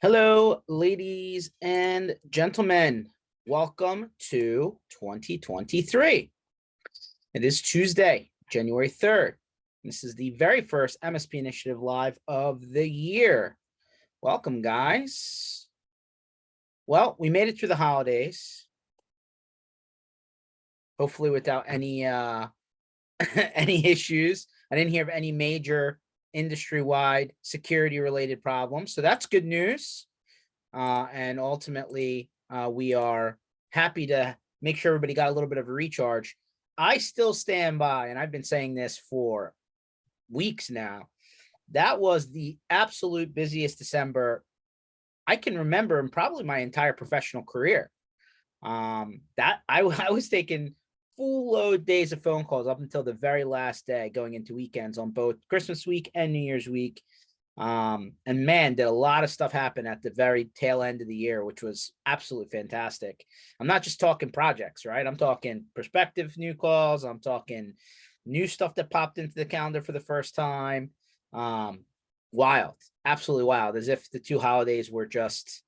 Hello, ladies and gentlemen. Welcome to 2023. It is Tuesday, January 3rd. This is the very first MSP Initiative Live of the year. Welcome, guys. Well, we made it through the holidays. Hopefully without any any issues. I didn't hear of any major industry-wide security-related problems. So that's good news. And ultimately, we are happy to make sure everybody got a little bit of a recharge. I still stand by, and I've been saying this for weeks now, that was the absolute busiest December I can remember in probably my entire professional career. That I was taking full load days of phone calls up until the very last day, going into weekends on both Christmas week and New Year's week. And man, did a lot of stuff happen at the very tail end of the year, which was absolutely fantastic. I'm not just talking projects, right? I'm talking prospective new calls. I'm talking new stuff that popped into the calendar for the first time. Wild, absolutely wild, as if the two holidays were just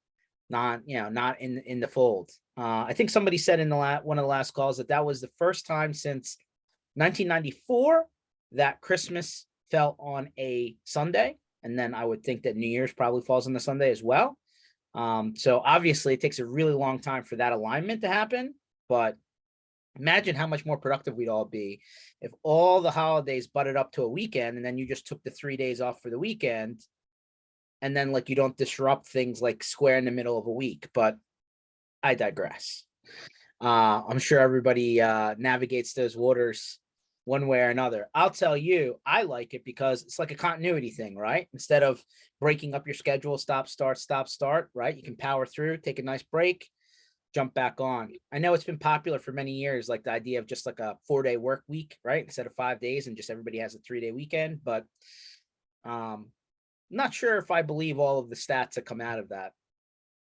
not in the fold. I think somebody said in the one of the last calls that was the first time since 1994 that Christmas fell on a Sunday. And then I would think that New Year's probably falls on the Sunday as well. So obviously it takes a really long time for that alignment to happen, but imagine how much more productive we'd all be if all the holidays butted up to a weekend and then you just took the 3 days off for the weekend. And then you don't disrupt things like square in the middle of a week, but I digress. I'm sure everybody navigates those waters one way or another. I'll tell you, I like it because it's like a continuity thing, right? Instead of breaking up your schedule, stop, start, right? You can power through, take a nice break, jump back on. I know it's been popular for many years, like the idea of just like a 4-day work week, right? Instead of 5 days and just everybody has a 3-day weekend, but not sure if I believe all of the stats that come out of that.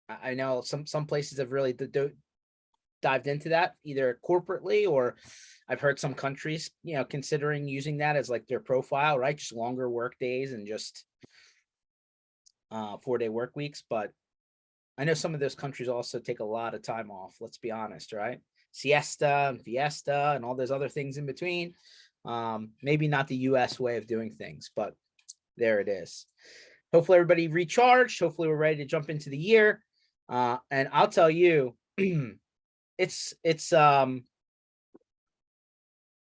I know some places have really dived into that either corporately, or I've heard some countries, considering using that as like their profile, right? Just longer work days and just 4-day work weeks. But I know some of those countries also take a lot of time off. Let's be honest, right? Siesta and fiesta and all those other things in between. Maybe not the US way of doing things, but there it is. Hopefully everybody recharged. Hopefully we're ready to jump into the year. And I'll tell you, it's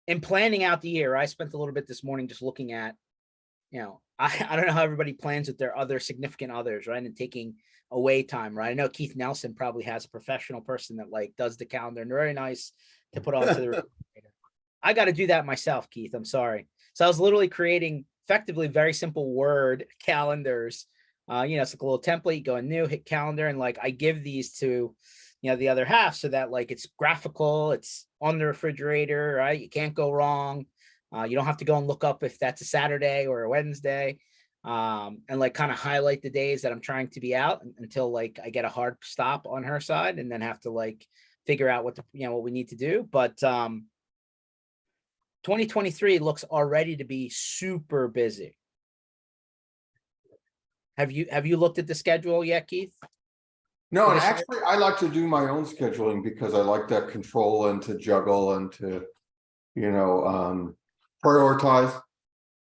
in planning out the year. I spent a little bit this morning just looking at, I don't know how everybody plans with their other significant others, right? And taking away time, right? I know Keith Nelson probably has a professional person that does the calendar, and very nice to put onto the I got to do that myself, Keith. I'm sorry. So I was literally creating effectively very simple Word calendars. It's like a little template, go in new, hit calendar, and I give these to, the other half so that it's graphical, it's on the refrigerator, right? You can't go wrong. You don't have to go and look up if that's a Saturday or a Wednesday, and kind of highlight the days that I'm trying to be out until I get a hard stop on her side, and then have to figure out what we need to do. But 2023 looks already to be super busy. Have you looked at the schedule yet, Keith? No, and actually I like to do my own scheduling because I like that control and to juggle and to, prioritize,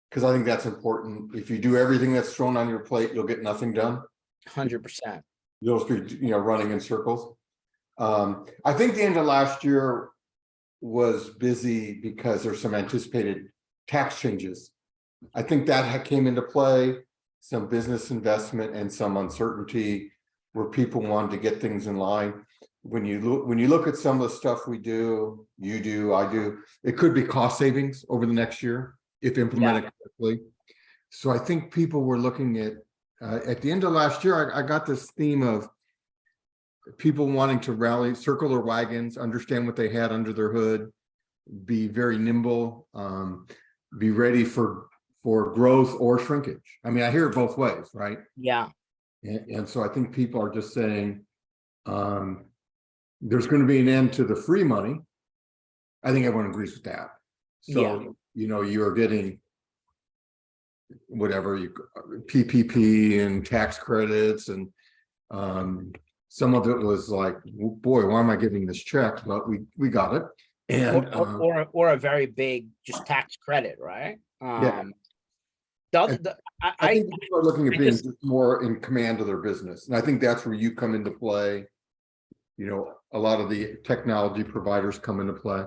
because I think that's important. If you do everything that's thrown on your plate, you'll get nothing done. 100%. You'll be, running in circles. I think the end of last year was busy because there's some anticipated tax changes. I think that came into play, some business investment and some uncertainty where people wanted to get things in line. When you look at some of the stuff we do, you do, I do, it could be cost savings over the next year if implemented correctly. So I think people were looking at the end of last year, I got this theme of people wanting to rally, circle their wagons, understand what they had under their hood, be very nimble, be ready for growth or shrinkage. I mean, I hear it both ways, right? Yeah. And so I think people are just saying there's going to be an end to the free money. I think everyone agrees with that. So, you're getting whatever PPP and tax credits and Some of it was like, boy, why am I getting this check? But we got it. And or a very big just tax credit, right? yeah, The, and the, I think people are looking I at being just- just more in command of their business. And I think that's where you come into play. You know, a lot of the technology providers come into play.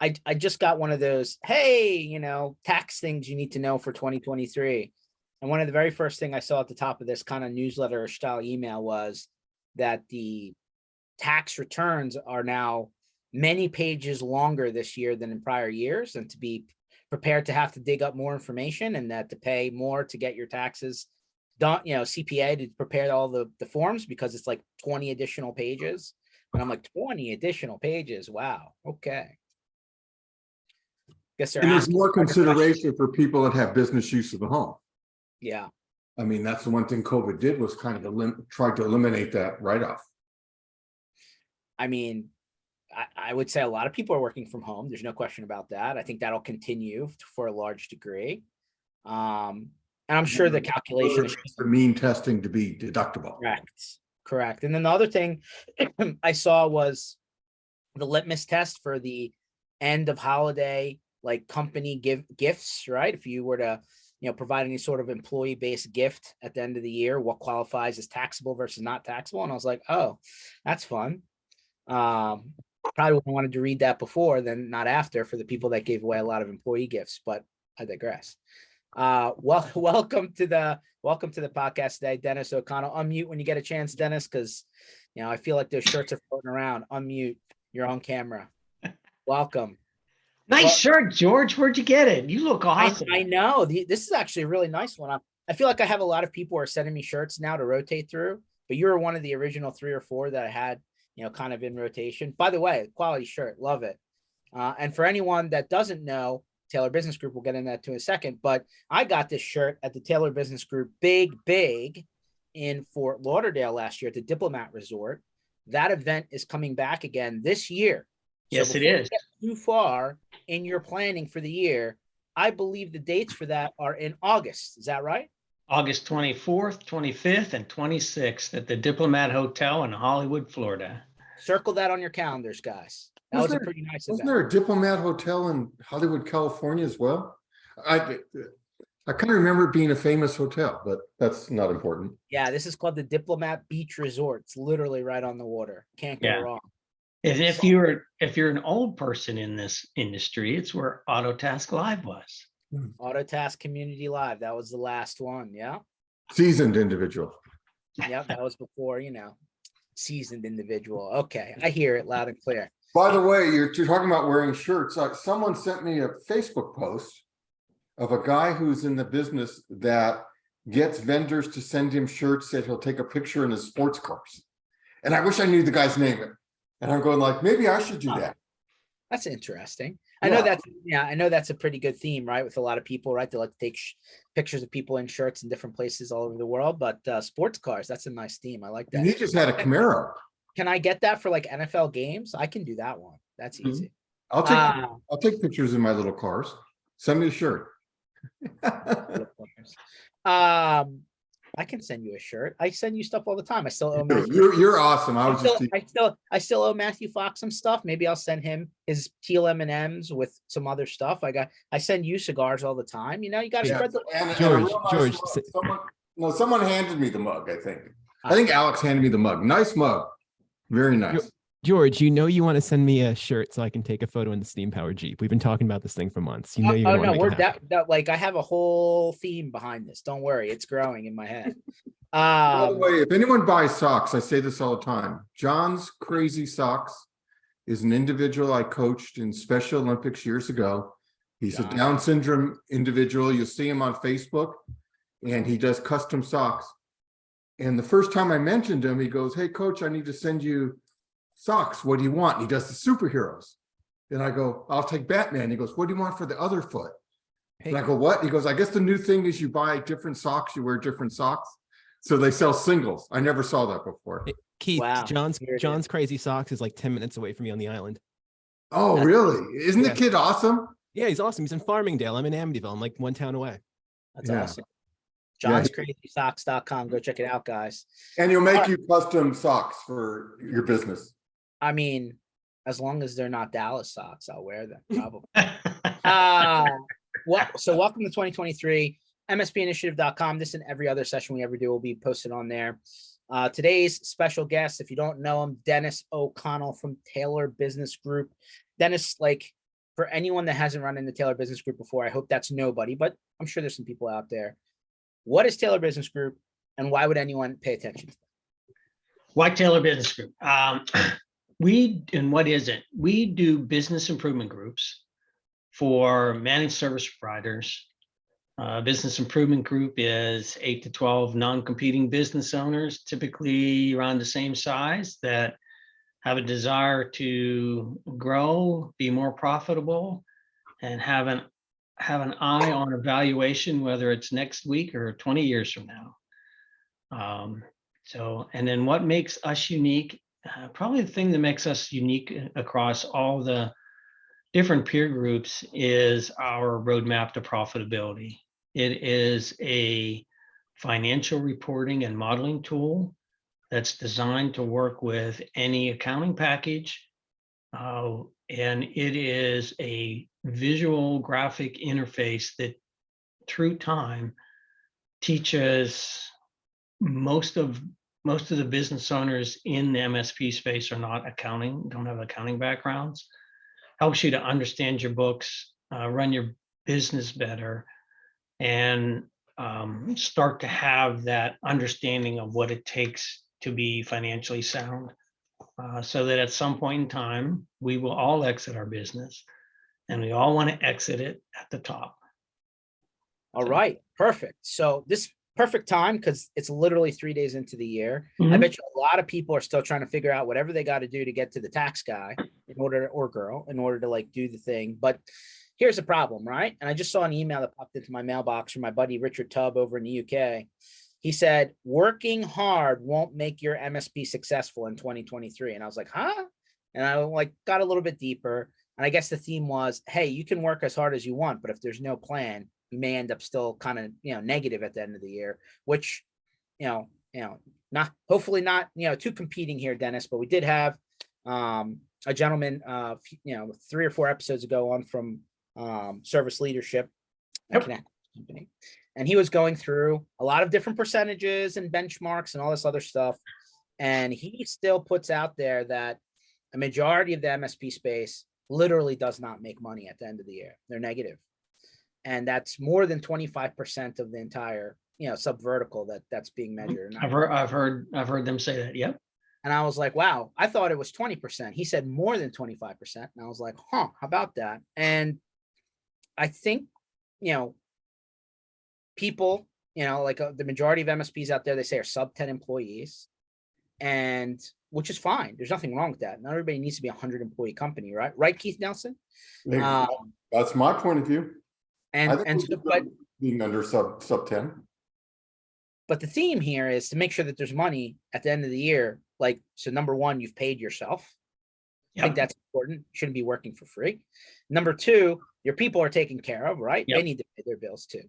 I just got one of those, hey, tax things you need to know for 2023. And one of the very first thing I saw at the top of this kind of newsletter style email was that the tax returns are now many pages longer this year than in prior years, and to be prepared to have to dig up more information and that to pay more to get your taxes done, CPA to prepare all the forms because it's like 20 additional pages. And I'm like, 20 additional pages. Wow. Okay. Guess they're And there's asking more harder questions. consideration for people that have business use of the home. Yeah. I mean, that's the one thing COVID did was kind of tried to eliminate that write-off. I mean, I would say a lot of people are working from home. There's no question about that. I think that'll continue for a large degree. And I'm sure the calculation is the mean testing to be deductible. Correct. And then the other thing I saw was the litmus test for the end of holiday, like company gifts, right? If you were to, provide any sort of employee-based gift at the end of the year, what qualifies as taxable versus not taxable? And I was like, oh, that's fun. Probably wanted to read that before, then not after, for the people that gave away a lot of employee gifts, but I digress. Welcome to the podcast today, Dennis O'Connell. Unmute when you get a chance, Dennis, because I feel like those shirts are floating around. Unmute. You're on camera. Welcome. Nice shirt, George. Where'd you get it? You look awesome. I know. This is actually a really nice one. I feel like I have a lot of people who are sending me shirts now to rotate through, but you were one of the original 3 or 4 that I had, kind of in rotation. By the way, quality shirt. Love it. And for anyone that doesn't know, Taylor Business Group, we'll get into that to in a second, but I got this shirt at the Taylor Business Group big in Fort Lauderdale last year at the Diplomat Resort. That event is coming back again this year. Yes, so it is. Too far in your planning for the year, I believe the dates for that are in August. Is that right? August 24th, 25th, and 26th at the Diplomat Hotel in Hollywood, Florida. Circle that on your calendars, guys. That was a pretty nice event. Wasn't there a Diplomat Hotel in Hollywood, California as well? I kind of remember it being a famous hotel, but that's not important. Yeah, this is called the Diplomat Beach Resort. It's literally right on the water. Can't go wrong. If you're an old person in this industry, it's where Autotask Live was. Autotask Community Live. That was the last one. Yeah. Seasoned individual. Yep, that was before, seasoned individual. Okay, I hear it loud and clear. By the way, you're talking about wearing shirts. Someone sent me a Facebook post of a guy who's in the business that gets vendors to send him shirts that he'll take a picture in his sports cars. And I wish I knew the guy's name. And I'm going like, maybe I should do that. That's interesting. Yeah. I know that's a pretty good theme, right? With a lot of people, right? They like to take pictures of people in shirts in different places all over the world, but sports cars, that's a nice theme. I like that. And he just had a Camaro. Can I get that for like NFL games? I can do that one. That's easy. I'll take pictures in my little cars. Send me a shirt. I can send you a shirt. I send you stuff all the time. I still owe Matthew. You're awesome. I still owe Matthew Fox some stuff. Maybe I'll send him his teal M&Ms with some other stuff. I send you cigars all the time. You got to spread the George. Someone handed me the mug. I think Alex handed me the mug. Nice mug. Very nice. George, you want to send me a shirt so I can take a photo in the steam powered Jeep. We've been talking about this thing for months. I have a whole theme behind this. Don't worry, it's growing in my head. By the way, if anyone buys socks, I say this all the time. John's Crazy Socks is an individual I coached in Special Olympics years ago. He's a Down syndrome individual. You'll see him on Facebook, and he does custom socks. And the first time I mentioned him, he goes, "Hey, coach, I need to send you socks. What do you want?" He does the superheroes. And I go, "I'll take Batman." He goes, "What do you want for the other foot?" And I go, "What?" He goes, "I guess the new thing is you buy different socks, you wear different socks." So they sell singles. I never saw that before. Hey, Keith, wow. John's Crazy Socks is like 10 minutes away from me on the island. Oh, really? Isn't the kid awesome? Yeah, he's awesome. He's in Farmingdale. I'm in Amityville. I'm like one town away. That's awesome. Yeah. johnscrazysocks.com. Go check it out, guys. And you'll All make right. you custom socks for your business. I mean, as long as they're not Dallas socks, I'll wear them probably. So welcome to 2023, MSPinitiative.com. This and every other session we ever do will be posted on there. Today's special guest, if you don't know him, Dennis O'Connell from Taylor Business Group. Dennis, like, for anyone that hasn't run in the Taylor Business Group before, I hope that's nobody, but I'm sure there's some people out there. What is Taylor Business Group, and why would anyone pay attention to that? Why Taylor Business Group? What is it? We do business improvement groups for managed service providers. Business improvement group is 8 to 12 non-competing business owners, typically around the same size, that have a desire to grow, be more profitable, and have an eye on evaluation, whether it's next week or 20 years from now. And then what makes us unique, probably the thing that makes us unique across all the different peer groups, is our roadmap to profitability. It is a financial reporting and modeling tool that's designed to work with any accounting package. And it is a visual graphic interface that through time teaches most of the business owners in the MSP space are not accounting, don't have accounting backgrounds. Helps you to understand your books, run your business better, and start to have that understanding of what it takes to be financially sound. So that at some point in time, we will all exit our business, and we all want to exit it at the top. All right, perfect. So this perfect time, because it's literally 3 days into the year. I Mhm. bet you a lot of people are still trying to figure out whatever they got to do to get to the tax guy in order, or girl, in order to like do the thing. But here's the problem, right? And I just saw an email that popped into my mailbox from my buddy Richard Tubb over in the UK. He said, working hard won't make your MSP successful in 2023. And I was like, huh? And I like got a little bit deeper. And I guess the theme was, hey, you can work as hard as you want, but if there's no plan, you may end up still kind of, negative at the end of the year, which, not, hopefully not, too competing here, Dennis, but we did have a gentleman, 3 or 4 episodes ago on from Service Leadership Connect company. And he was going through a lot of different percentages and benchmarks and all this other stuff. And he still puts out there that a majority of the MSP space literally does not make money at the end of the year. They're negative. And that's more than 25% of the entire, sub vertical that's being measured. I've heard them say that. Yep. And I was like, wow, I thought it was 20%. He said more than 25%. And I was like, huh, how about that? And I think, people, like the majority of MSPs out there, they say are sub 10 employees, and which is fine. There's nothing wrong with that. Not everybody needs to be a 100-employee company, right? Right, Keith Nelson? That's my point of view. But being under sub 10. But the theme here is to make sure that there's money at the end of the year. Like, so number one, you've paid yourself. I think that's important. You shouldn't be working for free. Number two, your people are taken care of, right? Yep. They need to pay their bills too.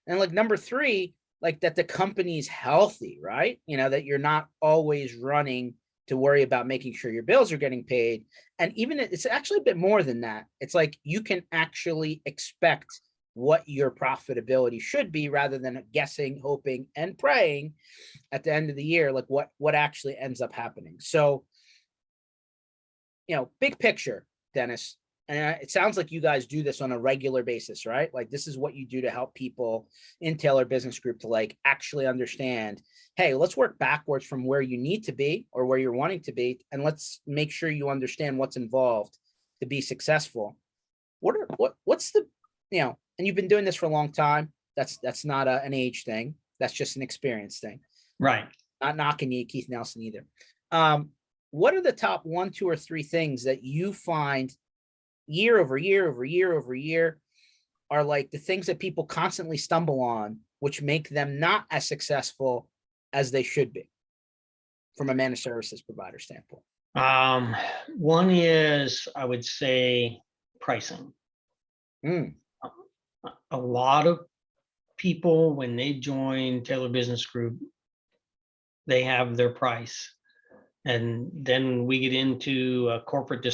And like number three, like that the company's healthy, right? That you're not always running to worry about making sure your bills are getting paid. And even it's actually a bit more than that. It's like you can actually expect what your profitability should be rather than guessing, hoping, and praying at the end of the year, like what actually ends up happening. So, big picture, Dennis, and it sounds like you guys do this on a regular basis, right? Like this is what you do to help people in Taylor Business Group to like actually understand, hey, let's work backwards from where you need to be or where you're wanting to be, and let's make sure you understand what's involved to be successful. What's the, and you've been doing this for a long time. That's not an age thing. That's just an experience thing. Right. Not knocking you, Keith Nelson, either. What are the top 1, 2, or 3 things that you find year over year over year over year are like the things that people constantly stumble on, which make them not as successful as they should be from a managed services provider standpoint? One is, I would say, pricing. A lot of people, when they join Taylor Business Group, they have their price. And then we get into a corporate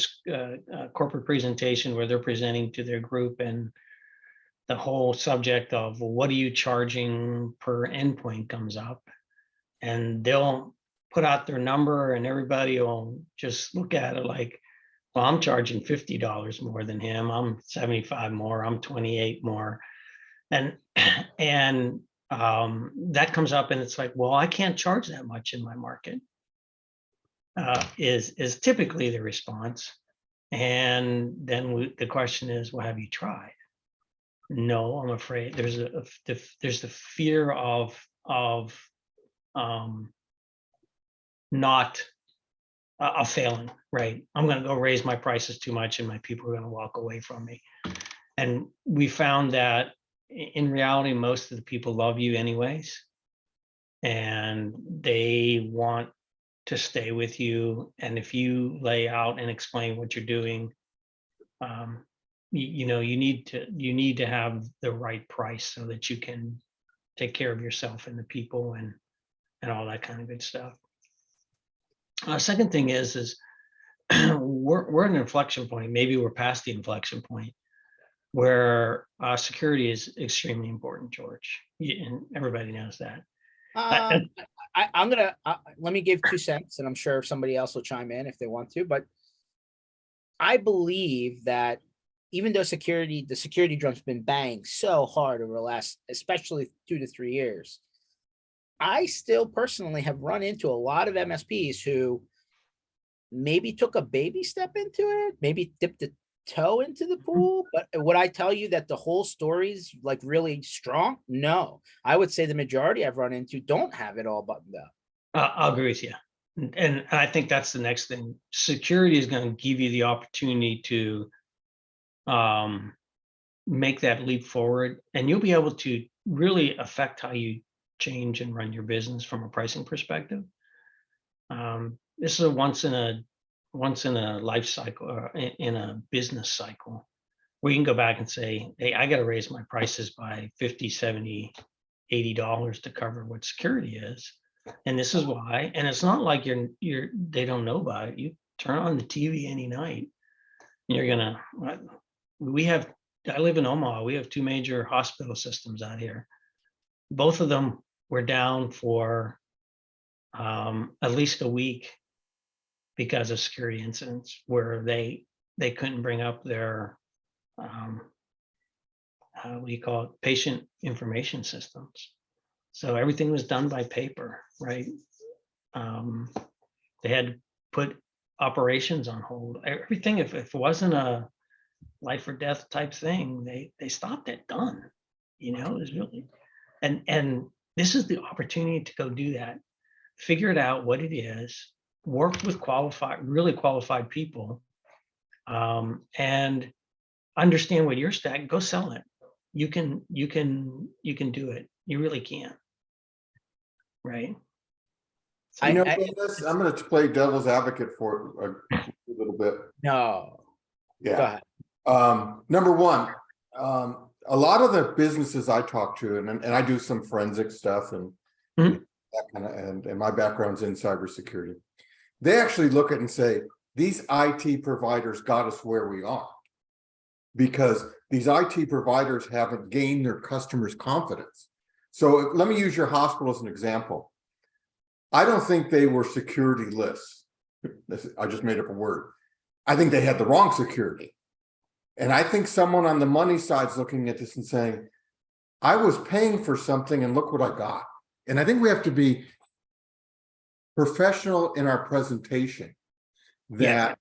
corporate presentation where they're presenting to their group, and the whole subject of, well, what are you charging per endpoint comes up, and they'll put out their number and everybody will just look at it like, well, I'm charging $50 more than him. I'm 75 more. I'm 28 more. And that comes up and it's like, well, I can't charge that much in my market, is typically the response. And then the question is, well, have you tried? No, I'm afraid there's the fear of not failing, right? I'm going to go raise my prices too much and my people are going to walk away from me. And we found that in reality, most of the people love you anyways, and they want to stay with you. And if you lay out and explain what you're doing, you need to have the right price so that you can take care of yourself and the people and all that kind of good stuff. Second thing is we're at an inflection point. Maybe we're past the inflection point where security is extremely important, George, and everybody knows that. I'm gonna let me give 2 cents, and I'm sure somebody else will chime in if they want to. But I believe that even though the security drum's been banged so hard over the last, especially 2 to 3 years, I still personally have run into a lot of MSPs who maybe took a baby step into it, maybe dipped a toe into the pool. But would I tell you that the whole story's like really strong? No, I would say the majority I've run into don't have it all buttoned up. I'll agree with you. And I think that's the next thing. Security is going to give you the opportunity to make that leap forward, and you'll be able to really affect how you change and run your business from a pricing perspective. This is a once in a life cycle, or in a business cycle, where you can go back and say, hey, I got to raise my prices by $50, $70, $80 to cover what security is. And this is why. And it's not like they don't know about it. You turn on the TV any night, and you're gonna. I live in Omaha. We have 2 major hospital systems out here. Both of them were down for at least a week because of security incidents where they couldn't bring up their what do you call it, patient information systems. So everything was done by paper, right? They had to put operations on hold. Everything, if it wasn't a life or death type thing, they stopped it, done. It was really, and this is the opportunity to go do that, figure it out what it is, work with really qualified people, and understand what your stack. Go sell it. You can do it. You really can. Right. So I'm going to play devil's advocate for a little bit. No. Yeah. Go ahead. Number one, a lot of the businesses I talk to, and I do some forensic stuff and that kind of, and my background's in cybersecurity. They actually look at it and say, these IT providers got us where we are because these IT providers haven't gained their customers' confidence. So let me use your hospital as an example. I don't think they were security lists. I just made up a word. I think they had the wrong security. And I think someone on the money side is looking at this and saying, I was paying for something and look what I got. And I think we have to be professional in our presentation. I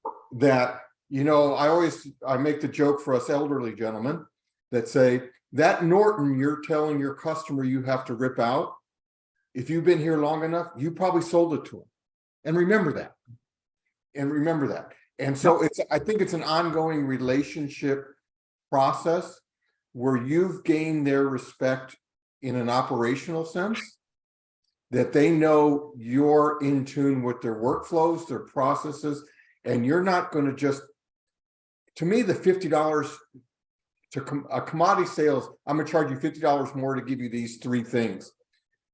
make the joke for us elderly gentlemen that say, that Norton you're telling your customer you have to rip out, if you've been here long enough, you probably sold it to them. And remember that. And so I think it's an ongoing relationship process where you've gained their respect in an operational sense, that they know you're in tune with their workflows, their processes, and you're not going to just, to me, the $50 a commodity sales, I'm gonna charge you $50 more to give you these three things.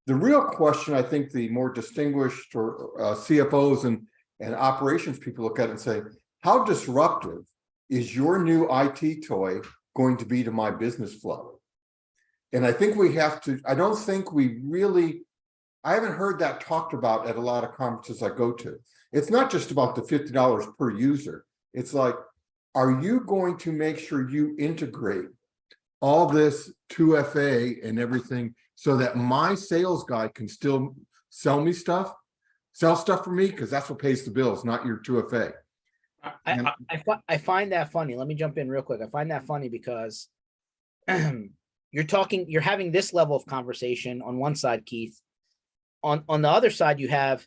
The real question, I think the more distinguished or CFOs and operations people look at it and say, how disruptive is your new IT toy going to be to my business flow? And I think we have to, I don't think we really, I haven't heard that talked about at a lot of conferences I go to. It's not just about the $50 per user. It's like, are you going to make sure you integrate all this 2FA and everything so that my sales guy can still sell stuff for me? Because that's what pays the bills, not your 2FA. I find that funny. Let me jump in real quick. I find that funny because you're having this level of conversation on one side, Keith. On the other side, you have,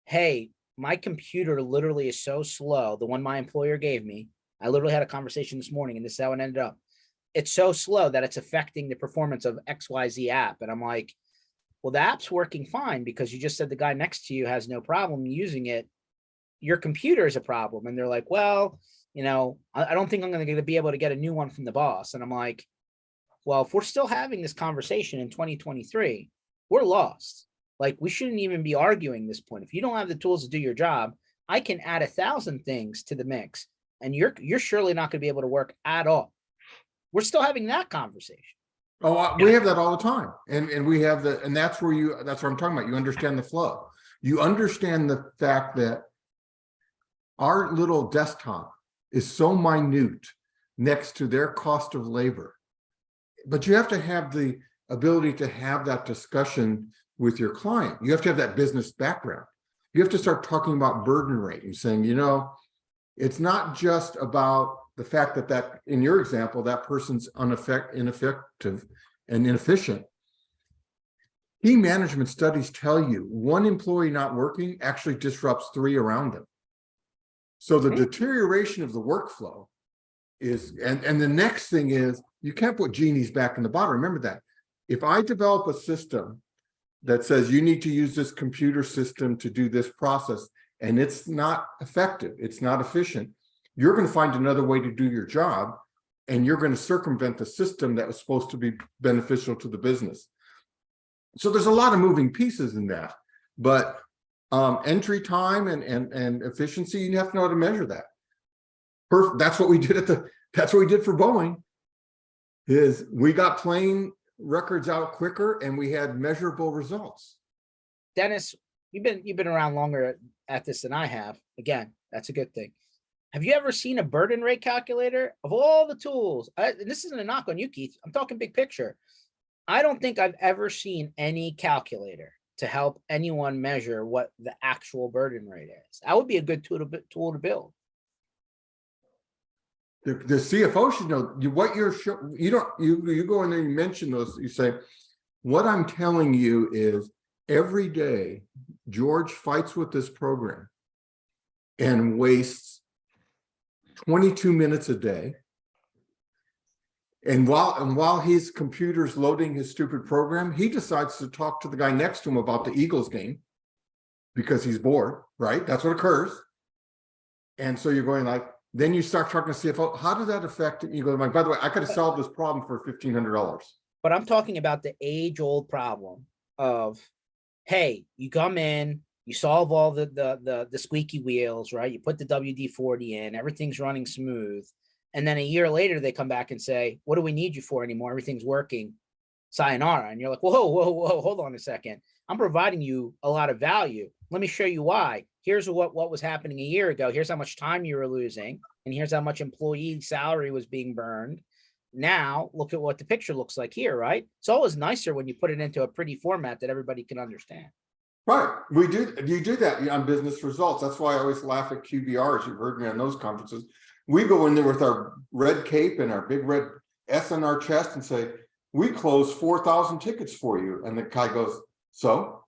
hey, my computer literally is so slow. The one my employer gave me, I literally had a conversation this morning, and this is how it ended up. It's so slow that it's affecting the performance of XYZ app. And I'm like, well, the app's working fine because you just said the guy next to you has no problem using it. Your computer is a problem. And they're like, well, you know, I don't think I'm going to be able to get a new one from the boss. And I'm like, well, if we're still having this conversation in 2023, we're lost. Like, we shouldn't even be arguing this point. If you don't have the tools to do your job, I can add 1,000 things to the mix, and you're surely not going to be able to work at all. We're still having that conversation. Oh, we have that all the time. And we have and that's what I'm talking about. You understand the flow. You understand the fact that our little desktop is so minute next to their cost of labor. But you have to have the ability to have that discussion with your client. You have to have that business background. You have to start talking about burden rate and saying, you know, it's not just about the fact that in your example, that person's ineffective and inefficient. Key management studies tell you one employee not working actually disrupts 3 around them. So the deterioration of the workflow is, and the next thing is, you can't put genies back in the bottle. Remember that. If I develop a system that says you need to use this computer system to do this process, and it's not effective, it's not efficient, you're going to find another way to do your job, and you're going to circumvent the system that was supposed to be beneficial to the business. So there's a lot of moving pieces in that, but entry time and efficiency, you have to know how to measure that. That's what we did that's what we did for Boeing, is we got plane records out quicker and we had measurable results. Dennis, you've been around longer at this than I have. Again, that's a good thing. Have you ever seen a burden rate calculator? Of all the tools, and this isn't a knock on you, Keith, I'm talking big picture. I don't think I've ever seen any calculator to help anyone measure what the actual burden rate is. That would be a good tool to build. The CFO should know what you go in there, you mention those, you say, what I'm telling you is every day George fights with this program and wastes 22 minutes a day. And while his computer's loading his stupid program, he decides to talk to the guy next to him about the Eagles game because he's bored, right? That's what occurs. And so you're going like, then you start talking to CFO, how does that affect it? You go like, by the way, I could have solved this problem for $1,500. But I'm talking about the age-old problem of, hey, you come in, you solve all the squeaky wheels, right? You put the WD-40 in, everything's running smooth. And then a year later, they come back and say, what do we need you for anymore? Everything's working. Sayonara. And you're like, whoa, hold on a second. I'm providing you a lot of value. Let me show you why. Here's what was happening a year ago. Here's how much time you were losing. And here's how much employee salary was being burned. Now, look at what the picture looks like here, right? It's always nicer when you put it into a pretty format that everybody can understand. Right. You do that on business results. That's why I always laugh at QBRs. You've heard me on those conferences. We go in there with our red cape and our big red S on our chest and say, we closed 4,000 tickets for you. And the guy goes, so?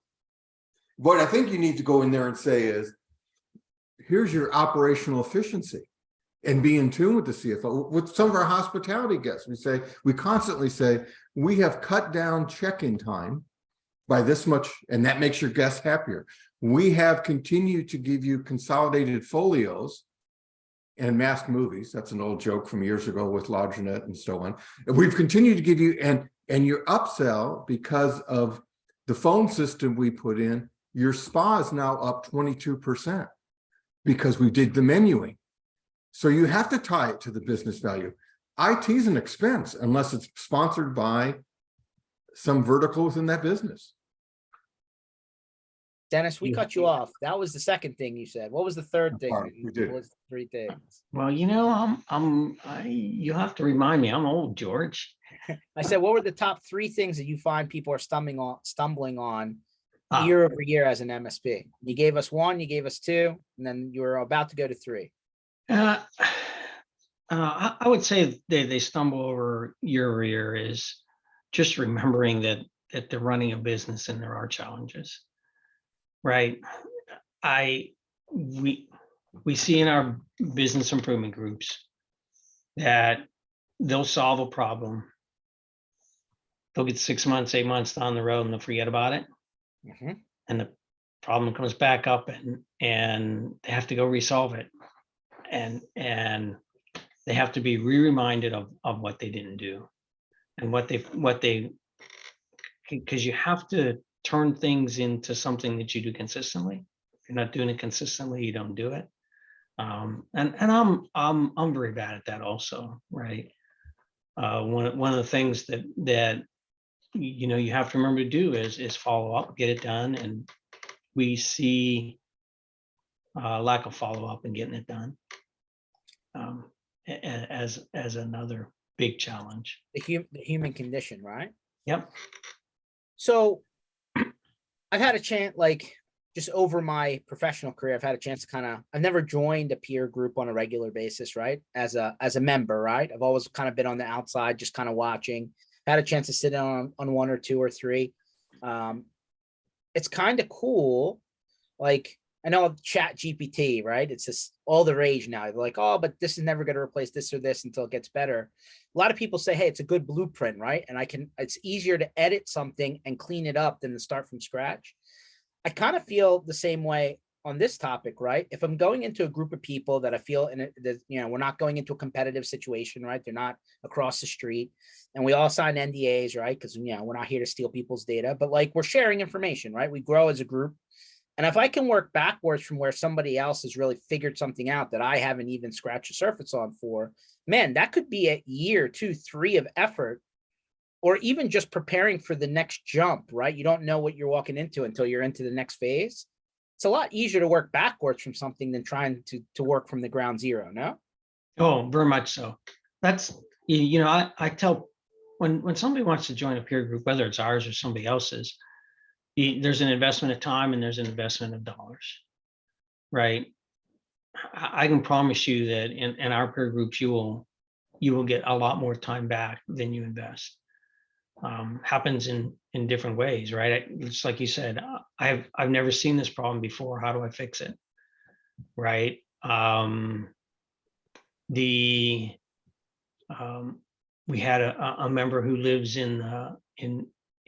What I think you need to go in there and say is, here's your operational efficiency, and be in tune with the CFO. With some of our hospitality guests, we constantly say, we have cut down check-in time by this much, and that makes your guests happier. We have continued to give you consolidated folios and mask movies. That's an old joke from years ago with Laudronet and so on. And we've continued to give you, and your upsell, because of the phone system we put in, your spa is now up 22% because we did the menuing. So you have to tie it to the business value. IT is an expense unless it's sponsored by some vertical within that business. Dennis, we Yeah. cut you off. That was the second thing you said. What was the third thing? sorry, we did. What was the three things? Well, you have to remind me, I'm old, George. I said, what were the top three things that you find people are stumbling on Ah. year over year as an MSP? You gave us one, you gave us two, and then you were about to go to three. I would say they stumble over year is just remembering that they're running a business and there are challenges, right? We see in our business improvement groups that they'll solve a problem. They'll get 6 months, 8 months down the road and they'll forget about it. Mhm. And the problem comes back up and they have to go resolve it. And they have to be reminded of what they didn't do and what they, because you have to turn things into something that you do consistently. If you're not doing it consistently, you don't do it. And I'm very bad at that also, right? One of the things that you have to remember to do is follow up, get it done, and we see lack of follow up and getting it done as another big challenge. The human condition, right? Yep. So I've had a chance, like just over my professional career, I've had a chance to I've never joined a peer group on a regular basis, right? As a member, right? I've always kind of been on the outside, just kind of watching. Had a chance to sit on one or two or three. It's kind of cool. Like, I know Chat GPT, right? It's just all the rage now. They're like, oh, but this is never going to replace this or this until it gets better. A lot of people say, hey, it's a good blueprint, right? And it's easier to edit something and clean it up than to start from scratch. I kind of feel the same way on this topic, right? If I'm going into a group of people that I feel we're not going into a competitive situation, right? They're not across the street and we all sign NDAs, right? Because, we're not here to steal people's data, but like we're sharing information, right? We grow as a group. And if I can work backwards from where somebody else has really figured something out that I haven't even scratched the surface on for, man, that could be a year, 2, 3 of effort, or even just preparing for the next jump, right? You don't know what you're walking into until you're into the next phase. It's a lot easier to work backwards from something than trying to work from the ground zero, no? Oh, very much so. That's, I tell when somebody wants to join a peer group, whether it's ours or somebody else's, there's an investment of time and there's an investment of dollars, right? I can promise you that in our peer groups, you will get a lot more time back than you invest. Happens in different ways, right? It's like you said, I've never seen this problem before. How do I fix it? Right? We had a member who lives in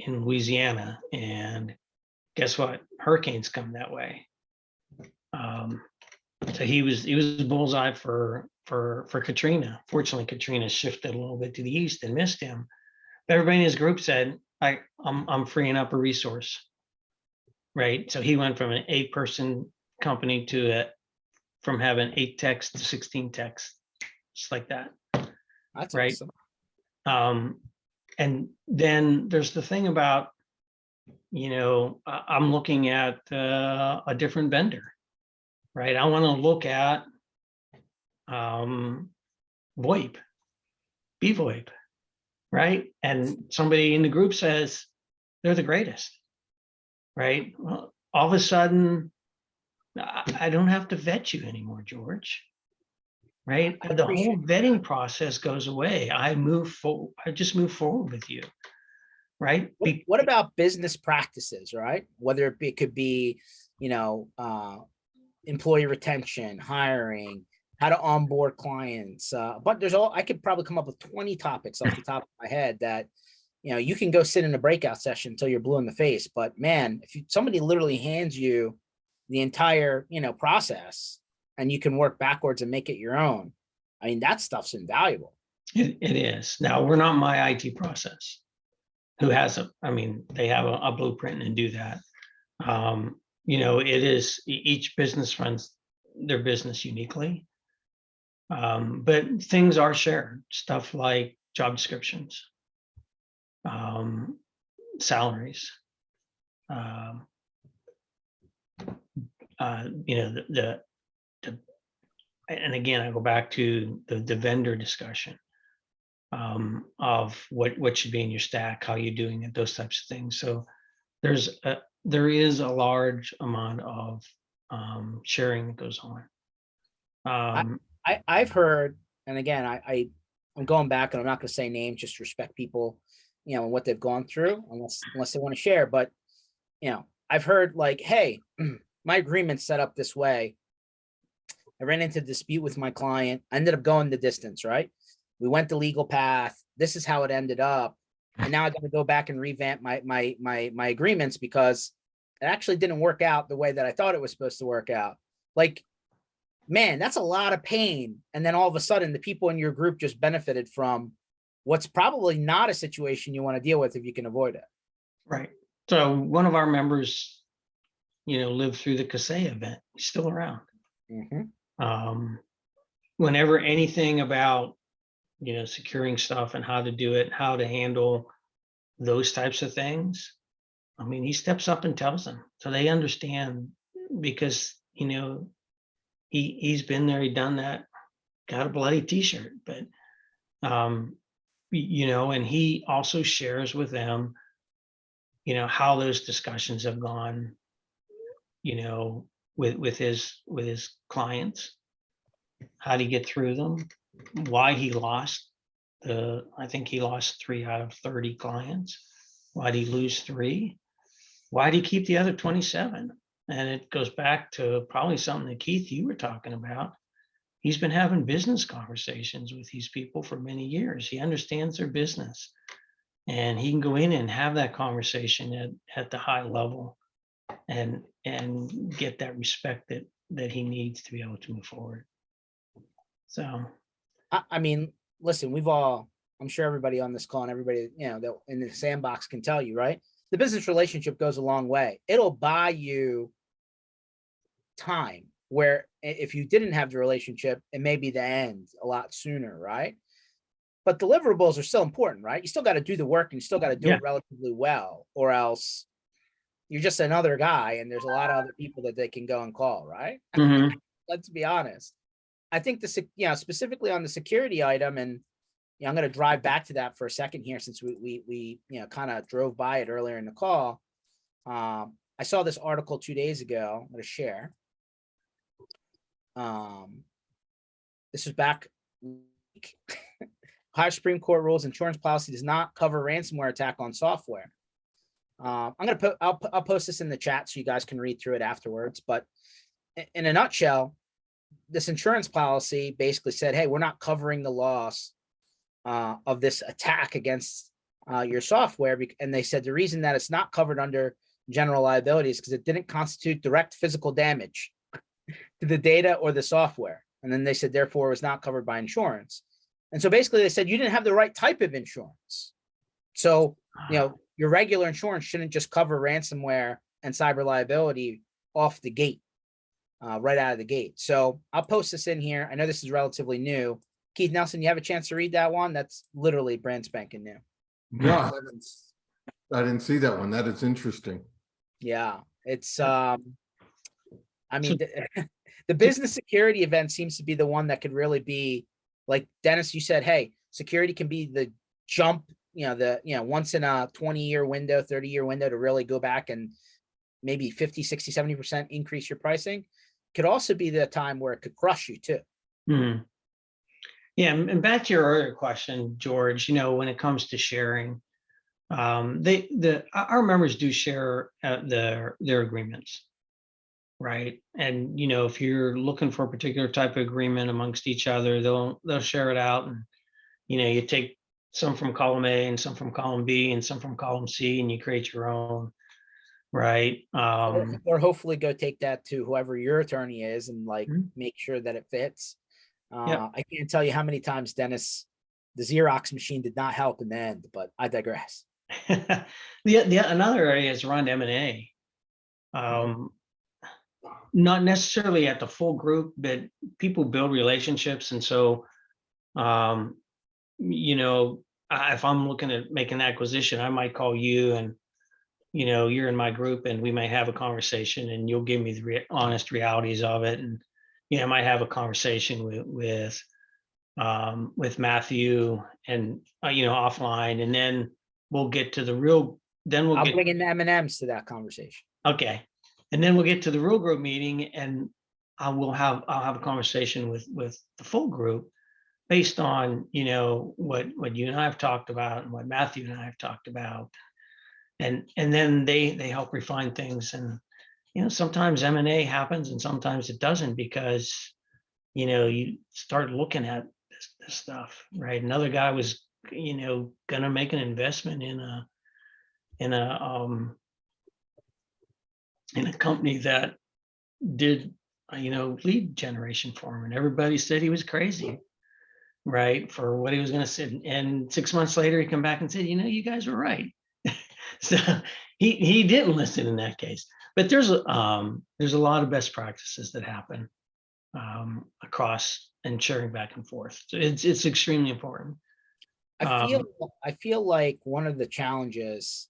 Louisiana, and guess what? Hurricanes come that way. So he was bullseye for Katrina. Fortunately, Katrina shifted a little bit to the east and missed him. But everybody in his group said, I'm freeing up a resource, right? So he went from an 8-person company from having 8 techs to 16 techs, just like that. That's right. Awesome. And then there's the thing about, I'm looking at a different vendor, right? I want to look at VoIP, BVoIP, right? And somebody in the group says they're the greatest, right? Well, all of a sudden, I don't have to vet you anymore, George. Right? The whole vetting process goes away. I just move forward with you. Right? What about business practices, right? Whether it could be, employee retention, hiring, how to onboard clients. But I could probably come up with 20 topics off the top of my head that, you can go sit in a breakout session until you're blue in the face. But man, if somebody literally hands you the entire, process, and you can work backwards and make it your own. I mean, that stuff's invaluable. It is. Now, we're not my IT process, who has they have a blueprint and do that. It is, each business runs their business uniquely. But things are shared, stuff like job descriptions, salaries, and again, I go back to the vendor discussion, of what should be in your stack, how you're doing it, those types of things. So there is a large amount of sharing that goes on. I've heard, and again, I'm going back, and I'm not going to say names, just respect people, and what they've gone through, unless they want to share. But I've heard like, hey, my agreement's set up this way. I ran into a dispute with my client. I ended up going the distance, right? We went the legal path. This is how it ended up. And now I got to go back and revamp my agreements because it actually didn't work out the way that I thought it was supposed to work out. Like, man, that's a lot of pain. And then all of a sudden the people in your group just benefited from what's probably not a situation you want to deal with if you can avoid it. Right. So one of our members, lived through the Kasey event. He's still around. Whenever anything about, securing stuff and how to do it, how to handle those types of things, he steps up and tells them, so they understand, because, he's been there, he done that, got a bloody t-shirt, but, and he also shares with them, how those discussions have gone, with his clients, how to get through them, why he lost I think he lost 3 out of 30 clients. Why did he lose 3? Why did he keep the other 27? And it goes back to probably something that Keith, you were talking about. He's been having business conversations with these people for many years. He understands their business, and he can go in and have that conversation at the high level and get that respect that he needs to be able to move forward. So, I mean, listen, I'm sure everybody on this call and everybody, that in the sandbox can tell you, right? The business relationship goes a long way. It'll buy you time, where if you didn't have the relationship, it may be the end a lot sooner, right? But deliverables are still important, right? You still got to do the work and you still got to do it relatively well, or else you're just another guy and there's a lot of other people that they can go and call, right? Let's be honest. I think specifically on the security item, and I'm going to drive back to that for a second here, since we kind of drove by it earlier in the call. I saw this article 2 days ago. I'm going to share. This was back. Ohio Supreme Court rules insurance policy does not cover ransomware attack on software. I'll post this in the chat so you guys can read through it afterwards. But in a nutshell, this insurance policy basically said, hey, we're not covering the loss of this attack against your software. And they said the reason that it's not covered under general liability is because it didn't constitute direct physical damage to the data or the software. And then they said, therefore, it was not covered by insurance. And so basically they said you didn't have the right type of insurance. So, your regular insurance shouldn't just cover ransomware and cyber liability off the gate, right out of the gate. So I'll post this in here. I know this is relatively new. Keith Nelson, you have a chance to read that one? That's literally brand spanking new. No, I didn't see that one. That is interesting. Yeah, it's I mean, the business security event seems to be the one that could really be, like Dennis, you said, hey, security can be the jump, once in a 20-year window, 30-year window to really go back and maybe 50, 60, 70% increase your pricing. Could also be the time where it could crush you too. Yeah, and back to your earlier question, George, when it comes to sharing, our members do share their agreements, right? And if you're looking for a particular type of agreement amongst each other, they'll share it out, and you take some from column A and some from column B and some from column C, and you create your own. right? Or hopefully go take that to whoever your attorney is and like Mhm. make sure that it fits. Yep. I can't tell you how many times, Dennis, the Xerox machine did not help in the end, but I digress. Another area is around M&A. Not necessarily at the full group, but people build relationships. And so, you know, if I'm looking at making an acquisition, I might call you and, you know, you're in my group and we might have a conversation and you'll give me the honest realities of it. And, you know, I might have a conversation with Matthew and, you know, offline, and then we'll get to the real, then we'll I'll get, bring in the M&Ms to that conversation. okay. And then we'll get to the real group meeting and I'll have a conversation with the full group based on, you know, what you and I have talked about and what Matthew and I have talked about. And then they help refine things. And, you know, sometimes M&A happens and sometimes it doesn't, because, you know, you start looking at this stuff, right? Another guy was, you know, gonna make an investment in a in a company that did, you know, lead generation for him, and everybody said he was crazy, right, for what he was going to sit. And 6 months later he come back and said, you know, you guys were right. So he didn't listen in that case. But there's a lot of best practices that happen across and sharing back and forth. So it's extremely important. I feel like one of the challenges,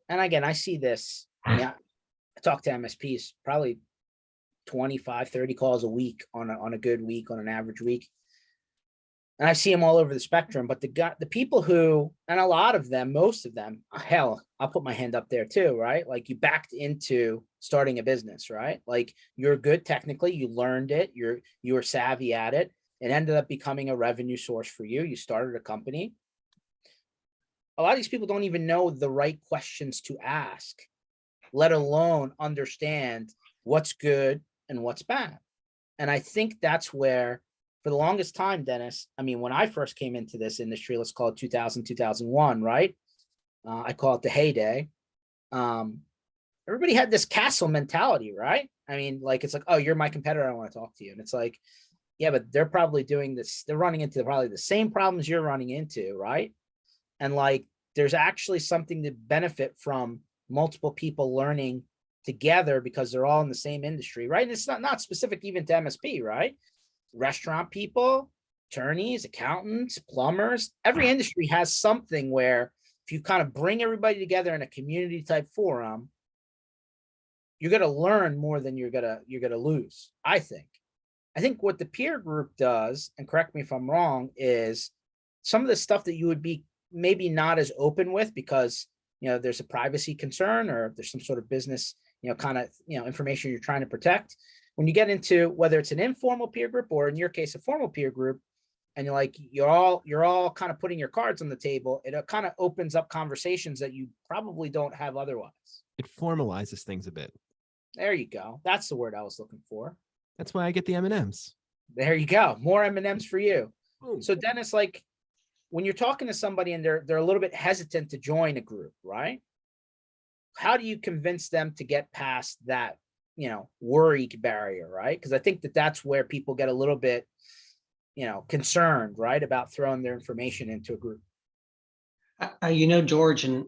and again, I see this, I mean, I talk to MSPs probably 25, 30 calls a week on a good week, on an average week. And I see them all over the spectrum, but the people who, and a lot of them, most of them, hell, I'll put my hand up there too, right? Like you backed into starting a business, right? Like you're good technically, you learned it, you were savvy at it. It ended up becoming a revenue source for you. You started a company. A lot of these people don't even know the right questions to ask, let alone understand what's good and what's bad. And I think that's where, for the longest time, Dennis, I mean, when I first came into this industry, let's call it 2000, 2001, right? I call it the heyday. Everybody had this castle mentality, right? I mean, like, it's like, oh, you're my competitor, I want to talk to you. And it's like, yeah, but they're probably doing this. They're running into probably the same problems you're running into, right? And like, there's actually something to benefit from multiple people learning together because they're all in the same industry, right? And it's not specific even to MSP, right? Restaurant people, attorneys, accountants, plumbers, every industry has something where if you kind of bring everybody together in a community type forum, you're going to learn more than you're going to lose. I think what the peer group does, and correct me if I'm wrong, is some of the stuff that you would be maybe not as open with because, you know, there's a privacy concern or there's some sort of business, you know, kind of, you know, information you're trying to protect. When you get into whether it's an informal peer group or in your case, a formal peer group, and you're all kind of putting your cards on the table, it kind of opens up conversations that you probably don't have otherwise. It formalizes things a bit. There you go. That's the word I was looking for. That's why I get the M&Ms. There you go. More M&Ms for you. Boom. So Dennis, like when you're talking to somebody and they're a little bit hesitant to join a group, right? How do you convince them to get past that, you know, worry barrier, right? Because I think that's where people get a little bit, you know, concerned, right, about throwing their information into a group. You know, George, and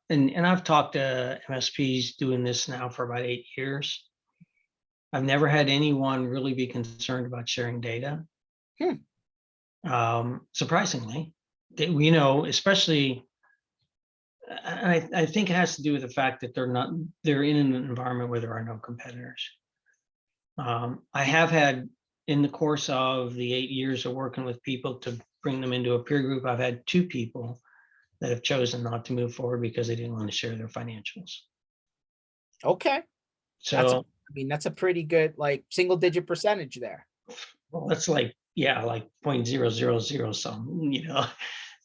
I've talked to MSPs doing this now for about 8 years. I've never had anyone really be concerned about sharing data. Surprisingly, you know, especially, I think it has to do with the fact that they're in an environment where there are no competitors. I have had, in the course of the 8 years of working with people to bring them into a peer group, I've had 2 people that have chosen not to move forward because they didn't want to share their financials. Okay. So That's a pretty good, like, single digit percentage there. well, that's like, yeah, like 0.000 something, you know.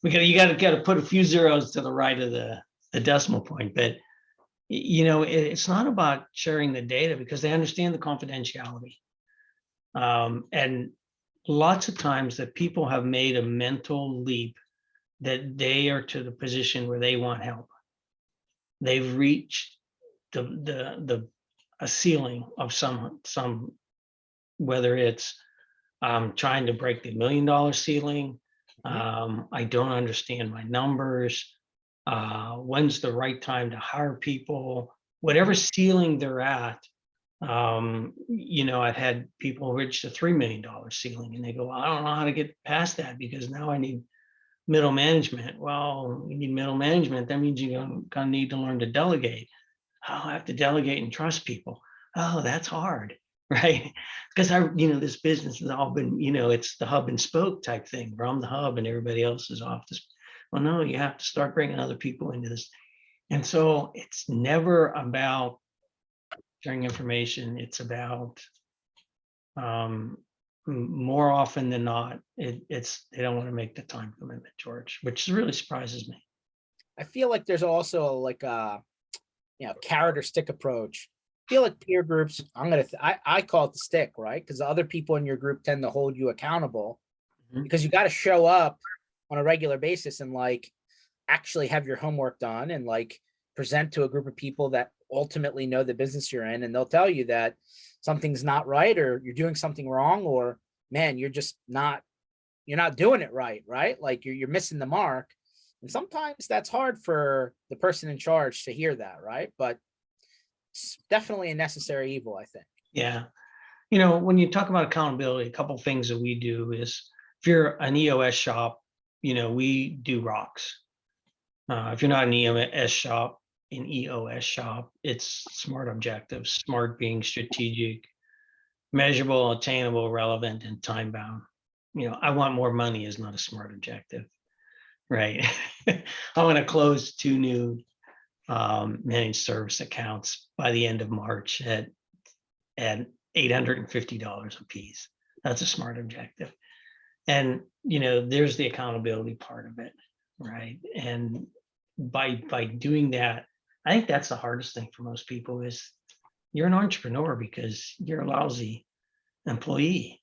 You got to put a few zeros to the right of the decimal point. But you know, it's not about sharing the data because they understand the confidentiality. And lots of times that people have made a mental leap that they are to the position where they want help. They've reached a ceiling of some, whether it's trying to break the $1 million ceiling. I don't understand my numbers. When's the right time to hire people? Whatever ceiling they're at. I've had people reach the $3 million ceiling and they go, well, I don't know how to get past that because now I need middle management. Well, you need middle management. That means you're gonna need to learn to delegate. Oh, I have to delegate and trust people. Oh, that's hard, right? Because this business has all been, it's the hub and spoke type thing where I'm the hub and everybody else is off this. Well, no, you have to start bringing other people into this. And so it's never about sharing information. It's about more often than not, it's they don't want to make the time commitment, George, which really surprises me. I feel like there's also like a carrot or stick approach. I feel like peer groups, I call it the stick, right? Because the other people in your group tend to hold you accountable because you got to show up on a regular basis and like actually have your homework done and like present to a group of people that ultimately know the business you're in, and they'll tell you that something's not right or you're doing something wrong, or man, you're not doing it right, like you're missing the mark. And sometimes that's hard for the person in charge to hear that, right? But it's definitely a necessary evil, I think. Yeah. When you talk about accountability, a couple of things that we do is if you're an EOS shop, we do rocks. If you're not an EOS shop, it's SMART objectives, SMART being strategic, measurable, attainable, relevant, and time bound. I want more money is not a SMART objective, right? I want to close 2 new managed service accounts by the end of March at $850 a piece. That's a SMART objective. And, there's the accountability part of it, right? And by doing that, I think that's the hardest thing for most people is you're an entrepreneur because you're a lousy employee,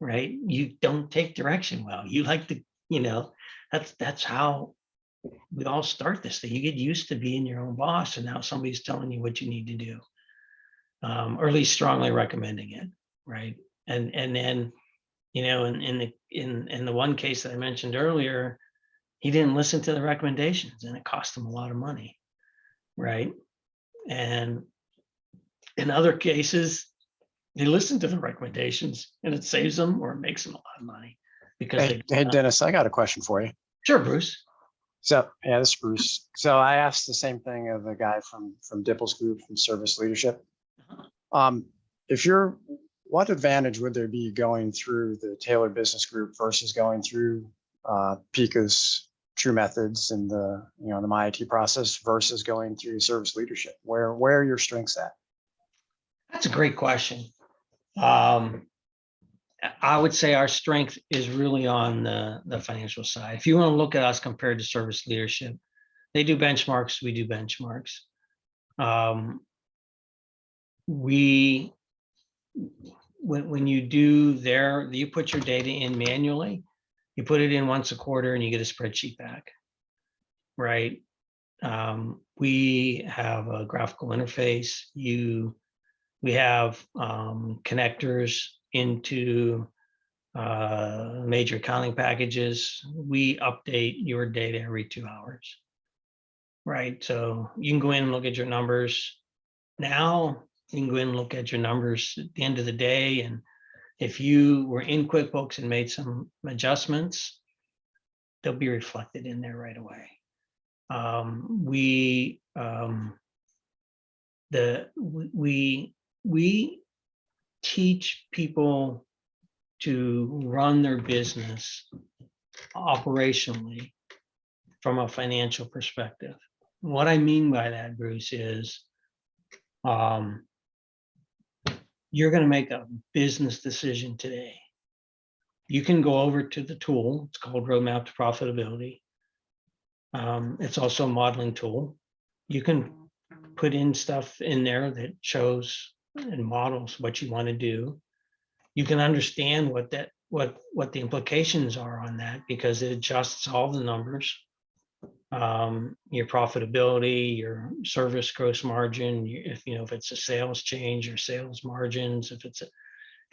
right? You don't take direction well. You like to, that's how we all start this thing. You get used to being your own boss, and now somebody's telling you what you need to do, or at least strongly recommending it, right? And then, in the one case that I mentioned earlier, he didn't listen to the recommendations, and it cost him a lot of money, right? And in other cases, they listen to the recommendations, and it saves them or it makes them a lot of money because Hey, Dennis, I got a question for you. Sure, Bruce. So, yeah, this is Bruce. So I asked the same thing of the guy from Dipple's group from Service Leadership. What advantage would there be going through the Tailored Business Group versus going through Pika's True Methods and the My IT process versus going through Service Leadership? Where are your strengths at? That's a great question. I would say our strength is really on the financial side. If you want to look at us compared to Service Leadership, they do benchmarks, we do benchmarks. When you do you put your data in manually, you put it in once a quarter and you get a spreadsheet back, right? We have a graphical interface. We have connectors into major accounting packages. We update your data every 2 hours, right? So you can go in and look at your numbers now. You can go in and look at your numbers at the end of the day. And if you were in QuickBooks and made some adjustments, they'll be reflected in there right away. We teach people to run their business operationally from a financial perspective. What I mean by that, Bruce, is you're going to make a business decision today. You can go over to the tool. It's called Roadmap to Profitability. It's also a modeling tool. You can put in stuff in there that shows and models what you want to do. You can understand what the implications are on that because it adjusts all the numbers. your profitability, your service gross margin, if it's a sales change, your sales margins, if it's an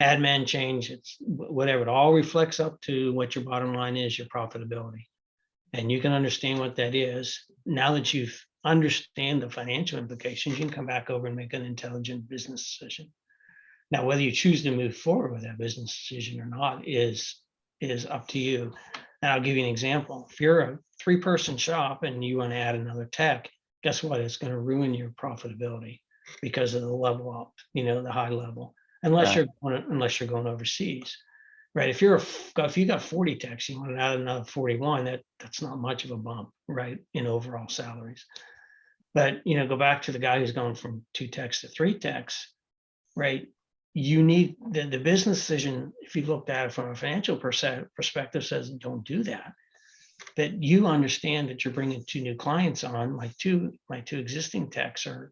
admin change, it's whatever. It all reflects up to what your bottom line is, your profitability. And you can understand what that is. Now that you've understand the financial implications, you can come back over and make an intelligent business decision. Now, whether you choose to move forward with that business decision or not is up to you. And I'll give you an example. If you're a 3-person shop and you want to add another tech, guess what? It's going to ruin your profitability because of the level up, the high level, unless Right. you're going overseas, right? If you got 40 techs, you want to add another 41, that's not much of a bump, right, in overall salaries. But go back to the guy who's going from 2 techs to 3 techs, right? You need the business decision, if you looked at it from a financial perspective, says don't do that. But you understand that you're bringing 2 new clients on. My two existing techs are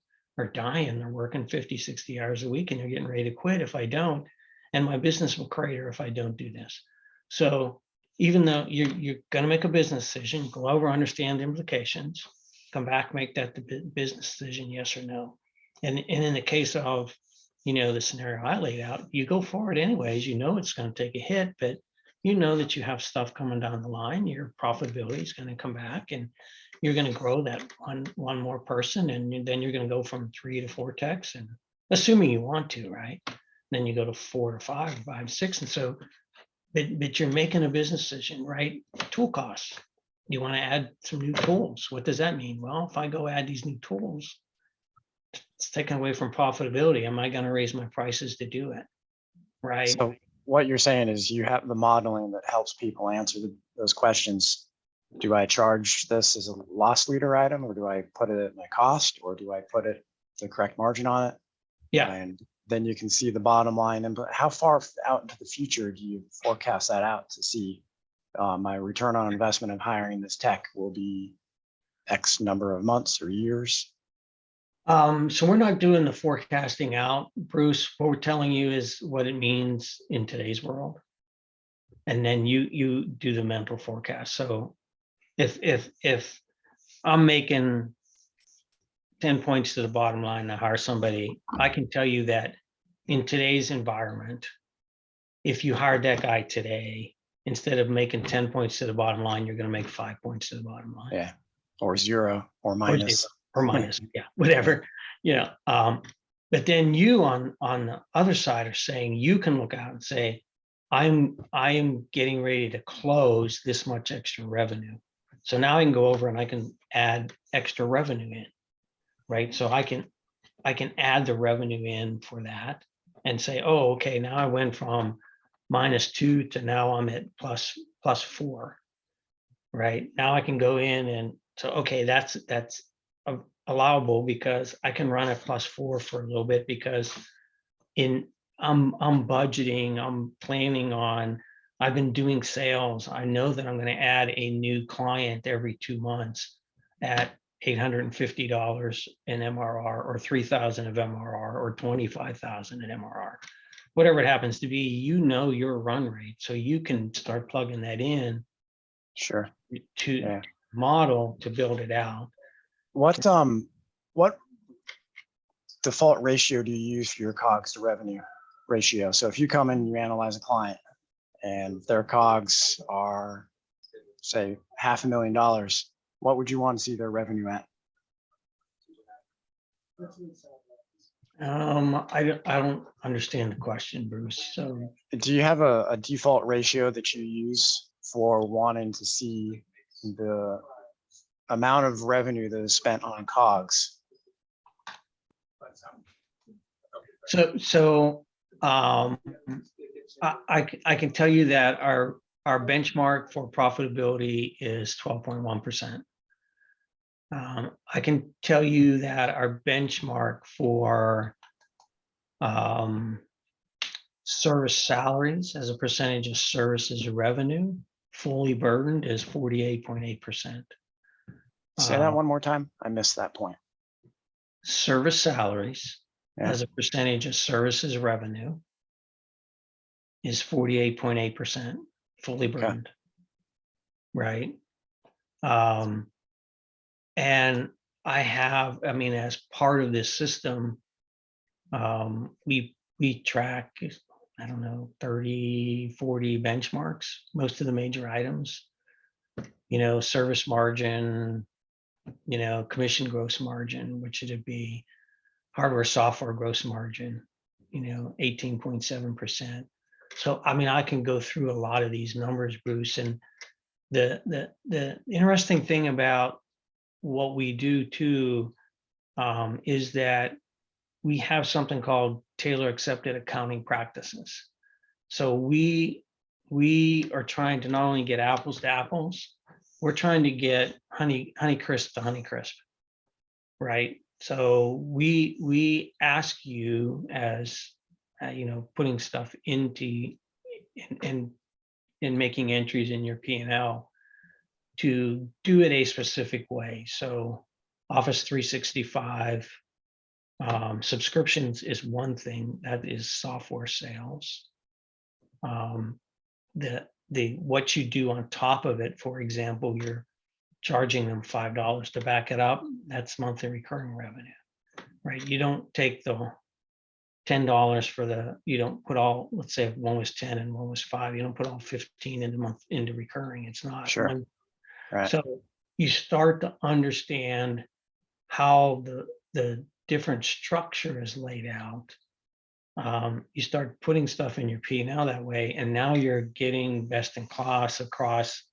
dying. They're working 50, 60 hours a week, and they're getting ready to quit if I don't. And my business will crater if I don't do this. So even though you're going to make a business decision, go over, understand the implications, come back, make that the business decision, yes or no. And in the case of the scenario I laid out, you go forward anyways. It's going to take a hit, but that you have stuff coming down the line. Your profitability is going to come back, and you're going to grow that one more person, and then you're going to go from 3 to 4 techs, and assuming you want to, right? Then you go to 4 to 5, 5, 6, and so. But you're making a business decision, right? Tool costs. You want to add some new tools. What does that mean? Well, if I go add these new tools, it's taken away from profitability. Am I going to raise my prices to do it? Right. So what you're saying is you have the modeling that helps people answer those questions. Do I charge this as a loss leader item, or do I put it at my cost, or do I put it the correct margin on it? Yeah. And then you can see the bottom line. And how far out into the future do you forecast that out to see my return on investment of hiring this tech will be X number of months or years? So we're not doing the forecasting out, Bruce. What we're telling you is what it means in today's world. And then you do the mental forecast. So if I'm making 10 points to the bottom line to hire somebody, I can tell you that in today's environment, if you hired that guy today, instead of making 10 points to the bottom line, you're going to make 5 points to the bottom line. Yeah. Or 0 or minus. Or minus, yeah, whatever. But then you on the other side are saying, you can look out and say, I am getting ready to close this much extra revenue. So now I can go over and I can add extra revenue in, right? So I can add the revenue in for that and say, oh, okay, now I went from -2 to now I'm at +4, right? Now I can go in and so, okay, that's allowable because I can run at +4 for a little bit because I'm budgeting, I'm planning on, I've been doing sales. I know that I'm going to add a new client every 2 months at $850 in MRR or 3,000 of MRR or 25,000 in MRR, whatever it happens to be. Your run rate, so you can start plugging that in. Sure. To model to build it out. What default ratio do you use for your COGS to revenue ratio? So if you come in, you analyze a client and their COGS are, say, $500,000, what would you want to see their revenue at? I don't understand the question, Bruce. So do you have a default ratio that you use for wanting to see the amount of revenue that is spent on COGS? So I can tell you that our benchmark for profitability is 12.1%. I can tell you that our benchmark for service salaries as a percentage of services revenue, fully burdened, is 48.8%. Say that one more time. I missed that point. Service salaries as a percentage of services revenue is 48.8%, fully burdened. Right. And I mean, as part of this system, we track, I don't know, 30, 40 benchmarks, most of the major items, service margin, commission gross margin, which it'd be hardware, software gross margin, 18.7%. So, I mean, I can go through a lot of these numbers, Bruce, and the interesting thing about what we do too, is that we have something called Taylor Accepted Accounting Practices. So we are trying to not only get apples to apples, we're trying to get Honeycrisp to Honeycrisp, right? So we ask you as putting stuff into and making entries in your P&L to do it a specific way. So Office 365 subscriptions is one thing, that is software sales. The what you do on top of it, for example, you're charging them $5 to back it up, that's monthly recurring revenue, right? You don't take the $10 for you don't put all, let's say if one was 10 and one was 5, you don't put all 15 into recurring. It's not. Sure. Right. So you start to understand how the different structure is laid out. You start putting stuff in your P&L that way, and now you're getting best in class across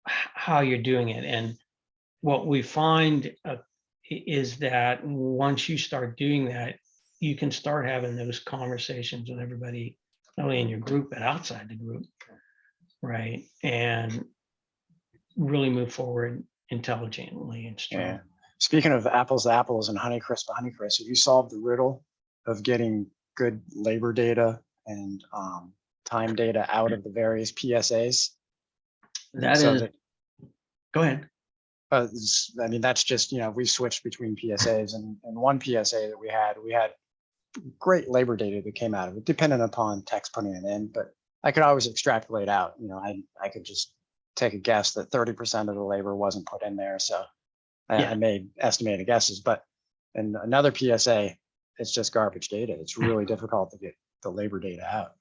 how you're doing it. And what we find is that once you start doing that, you can start having those conversations with everybody, not only in your group, but outside the group, right? And really move forward intelligently and strong. Yeah. Speaking of apples to apples and Honeycrisp to Honeycrisp, have you solved the riddle of getting good labor data and time data out of the various PSAs? That So is, that, go ahead. I mean, that's just, we switched between PSAs, and one PSA that we had great labor data that came out of it, dependent upon text putting it in, but I could always extrapolate out, I could just take a guess that 30% of the labor wasn't put in there. So I made estimated guesses, but in another PSA, it's just garbage data. It's really difficult to get the labor data out.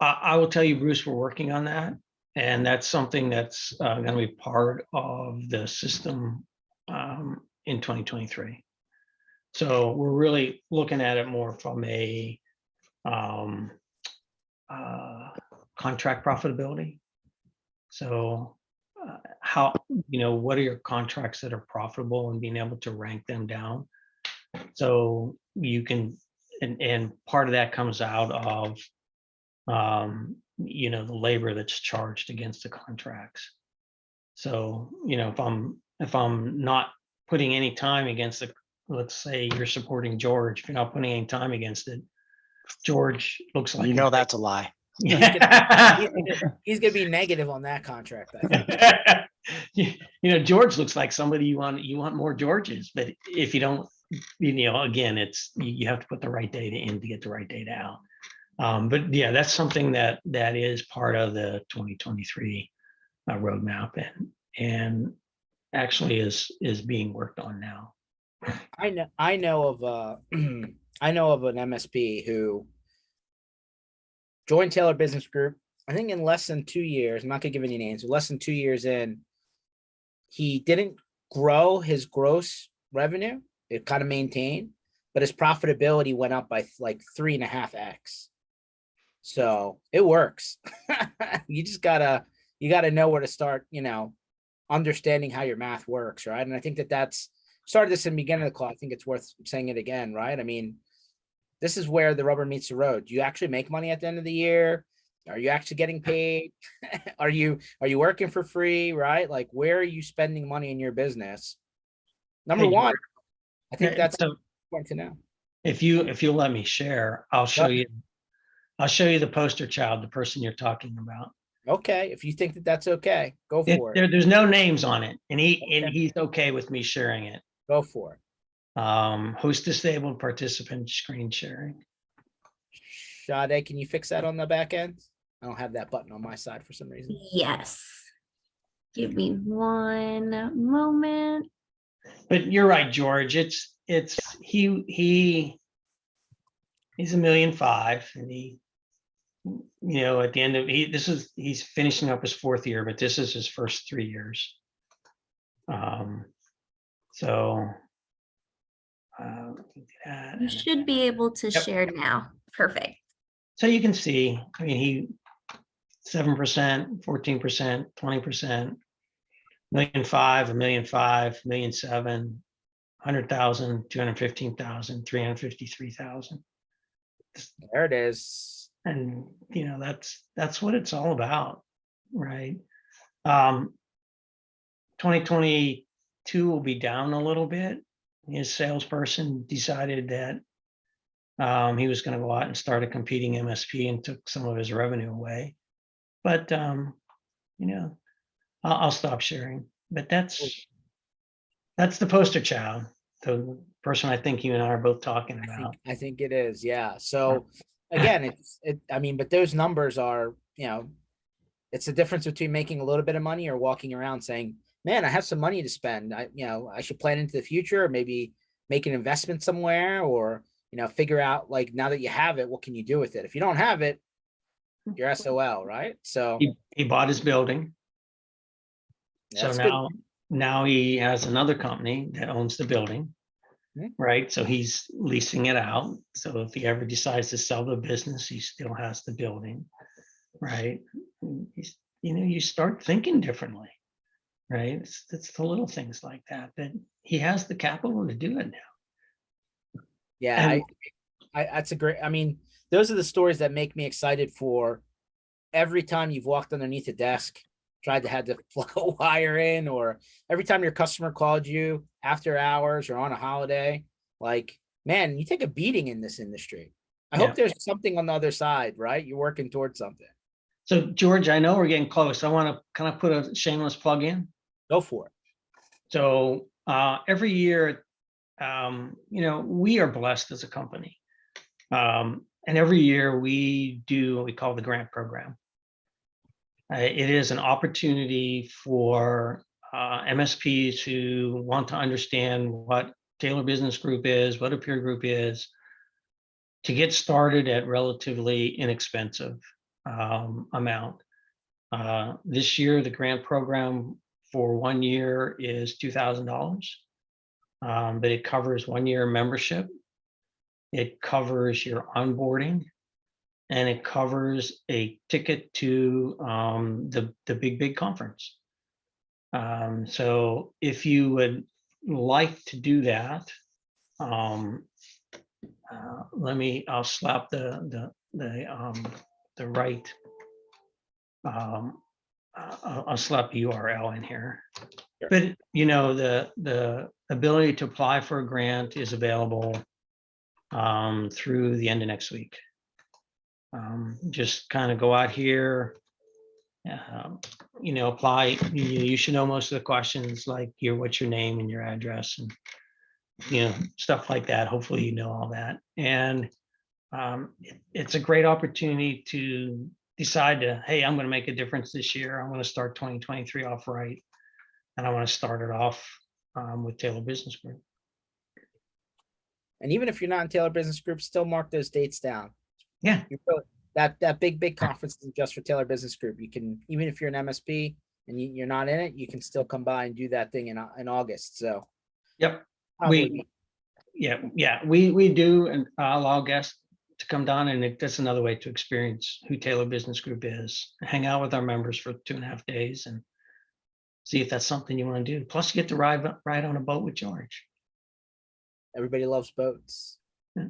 I will tell you, Bruce, we're working on that. And that's something that's going to be part of the system in 2023. So we're really looking at it more from a contract profitability. So how, what are your contracts that are profitable, and being able to rank them down. So you can, and part of that comes out of the labor that's charged against the contracts. So, if I'm not putting any time against let's say you're supporting George, if you're not putting any time against it, George looks like that's a lie. He's gonna be negative on that contract, I think. George looks like somebody you want more Georges, but if you don't, again, it's you have to put the right data in to get the right data out. But yeah, that's something that is part of the 2023 roadmap, and actually is being worked on now. I know of I know of an MSP who joined Taylor Business Group, I think in less than 2 years. I'm not gonna give any names, but less than 2 years in, he didn't grow his gross revenue. It kind of maintained, but his profitability went up by like 3.5x. So it works. You just gotta know where to start, understanding how your math works, right? And I think that's started this in the beginning of the call. I think it's worth saying it again, right? I mean, this is where the rubber meets the road. Do you actually make money at the end of the year? Are you actually getting paid? Are you working for free, right? Like, where are you spending money in your business? Number one, I think that's important to know. If you'll let me share, I'll show you the poster child, the person you're talking about. Okay, if you think that that's okay, go for it. There's no names on it, and he's okay with me sharing it. Go for it. Host disabled participant screen sharing. Sade, can you fix that on the back end? I don't have that button on my side for some reason. Yes. Give me one moment. But you're right, George. He's $1.5 million, and at the end of he's finishing up his 4th year, but this is his first 3 years. So You should be able to Yep. share now. Perfect. so you can see, he 7%, 14%, 20%, $1.5 million, $1.5 million, $1.7 million, 100,000, 215,000, 353,000. There it is. And that's what it's all about, right? 2022 will be down a little bit. His salesperson decided that he was going to go out and start a competing MSP and took some of his revenue away. But I'll stop sharing. But that's the poster child, the person I think you and I are both talking about. I think it is. Yeah. So again, but those numbers are, it's the difference between making a little bit of money or walking around saying, man, I have some money to spend. I should plan into the future, or maybe make an investment somewhere, or, figure out, like, now that you have it, what can you do with it? If you don't have it, you're SOL, right? So He bought his building. So that's good. now he has another company that owns the building, right? So he's leasing it out. So if he ever decides to sell the business, he still has the building, right? You start thinking differently, right? It's the little things like that he has the capital to do it now. Yeah, And- that's a great. Those are the stories that make me excited for every time you've walked underneath a desk, tried to have to plug a wire in, or every time your customer called you after hours or on a holiday. Like, man, you take a beating in this industry. I hope there's something on the other side, right? You're working towards something. So George, I know we're getting close. I want to kind of put a shameless plug in. Go for it. So every year, we are blessed as a company. And every year we do what we call the grant program. It is an opportunity for MSPs who want to understand what Taylor Business Group is, what a peer group is, to get started at relatively inexpensive amount. This year, the grant program for 1 year is $2,000, but it covers 1 year membership. It covers your onboarding, and it covers a ticket to the big conference. So if you would like to do that, I'll slap the right. I'll slap URL in here. Sure. But the ability to apply for a grant is available through the end of next week. Just kind of go out here, apply. You should know most of the questions, like what's your name and your address, and stuff like that. Hopefully you know all that. And it's a great opportunity to decide to, hey, I'm going to make a difference this year. I'm going to start 2023 off right, and I want to start it off with Taylor Business Group. And even if you're not in Taylor Business Group, still mark those dates down. Yeah. That big conference isn't just for Taylor Business Group. You can, even if you're an MSP and you're not in it, you can still come by and do that thing in August. So Yep. probably We do and allow guests to come down, and that's another way to experience who Taylor Business Group is. Hang out with our members for 2.5 days and see if that's something you want to do. Plus, you get to ride on a boat with George. everybody loves boats. Yeah.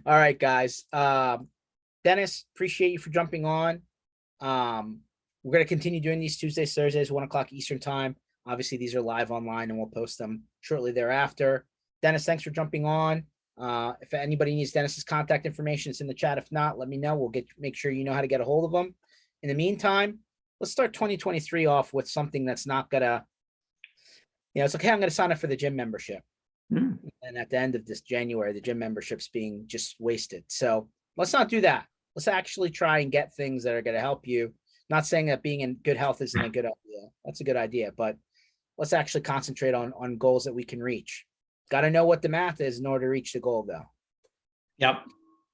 All right, guys. Dennis, appreciate you for jumping on. We're going to continue doing these Tuesdays, Thursdays, 1 o'clock Eastern time. Obviously, these are live online, and we'll post them shortly thereafter. Dennis, thanks for jumping on. If anybody needs Dennis's contact information, it's in the chat. If not, let me know. We'll make sure you know how to get a hold of them. In the meantime, let's start 2023 off with something that's not gonna, it's okay. I'm gonna sign up for the gym membership. And at the end of this January, the gym membership's being just wasted. So let's not do that. Let's actually try and get things that are going to help you Not saying that being in good health isn't a good idea. That's a good idea, but let's actually concentrate on goals that we can reach. Got to know what the math is in order to reach the goal, though. Yep.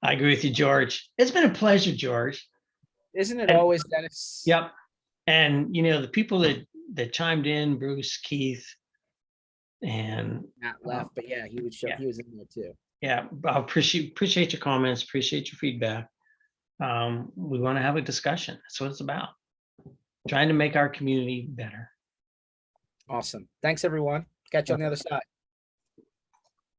I agree with you, George. It's been a pleasure, George. Isn't it And- always, Dennis? Yep. And the people that chimed in, Bruce, Keith, and Not left, but yeah, he Yeah. was in there too. yeah, I appreciate your comments, appreciate your feedback. We want to have a discussion. That's what it's about. Trying to make our community better. Awesome. Thanks, everyone. Catch you on the other side.